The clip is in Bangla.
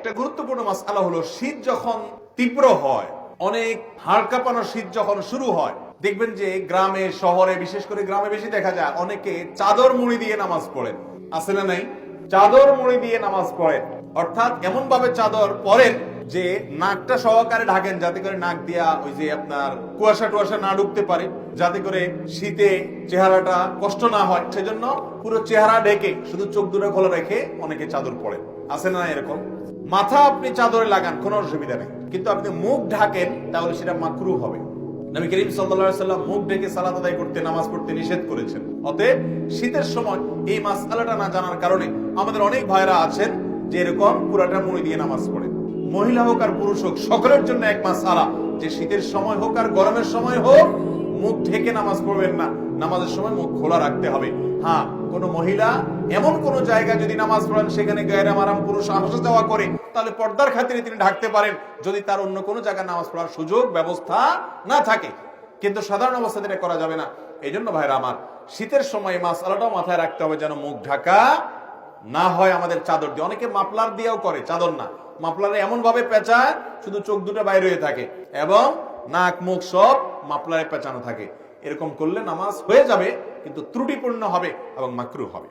একটা গুরুত্বপূর্ণ মাসআলা হলো শীত যখন তীব্র হয়, অনেক হাড় কাঁপানো শীত যখন শুরু হয়, দেখবেন যে গ্রামে শহরে, বিশেষ করে গ্রামে বেশি দেখা যায়, অনেকে চাদর মুড়ি দিয়ে নামাজ পড়েন। আছে না নাই? চাদর মুড়ি দিয়ে নামাজ পড়েন, অর্থাৎ এমন ভাবে চাদর পরেন যে নাকটা সহকারে ঢাকেন, যাতে করে নাক দিয়া ওই যে আপনার কুয়াশা টুয়াশা না ঢুকতে পারে, যাতে করে শীতে চেহারাটা কষ্ট না হয়। সেজন্য পুরো চেহারা ঢেকে শুধু চোখ দুটো খোলা রেখে অনেকে চাদর পরে। আছে না এরকম? মাথা আপনি চাদরে লাগান, কোনো অসুবিধা নেই, কিন্তু আপনি মুখ ঢাকেন তাহলে সেটা মাকরুহ হবে। নবী করিম সাল্লাল্লাহু আলাইহি ওয়াসাল্লাম মুখ ঢেকে সালাত আদায় করতে, নামাজ পড়তে নিষেধ করেছেন। অতএব শীতের সময় এই মাসআলাটা না জানার কারণে আমাদের অনেক ভাইরা আছেন যে এরকম পুরাটা মুড়ি দিয়ে নামাজ পড়ে। মহিলা হোক আর পুরুষ হোক, সকলের জন্য এক মাসআলা যে শীতের সময় হোক আর গরমের সময় হোক, মুখ ঢেকে নামাজ পড়বেন না, নামাজের সময় মুখ খোলা রাখতে হবে। হ্যাঁ, কোন মহিলা এমন কোন জায়গা যদি নামাজ পড়েন সেখানে গায়রে মারাম পুরুষ আসা যাওয়া করে, তাহলে পর্দার খাতিরে তিনি ঢাকতে পারেন, যদি তার অন্য কোনো জায়গায় নামাজ পড়ার সুযোগ ব্যবস্থা না থাকে। কিন্তু সাধারণ অবস্থাতে এটা করা যাবে না। এই জন্য ভাইরা আমার, শীতের সময় মাসআলাটাও মাথায় রাখতে হবে যেন মুখ ঢাকা না হয় আমাদের চাদর দিয়ে। অনেকে মাফলার দিয়েও করে, চাদর না, মাফলারে এমন ভাবে পেঁচায় শুধু চোখ দুটো বাইরে হয়ে থাকে এবং নাক মুখ সব মাফলারে পেঁচানো থাকে। এরকম করলে নামাজ হয়ে যাবে, কিন্তু ত্রুটিপূর্ণ হবে এবং মাকরুহ হবে।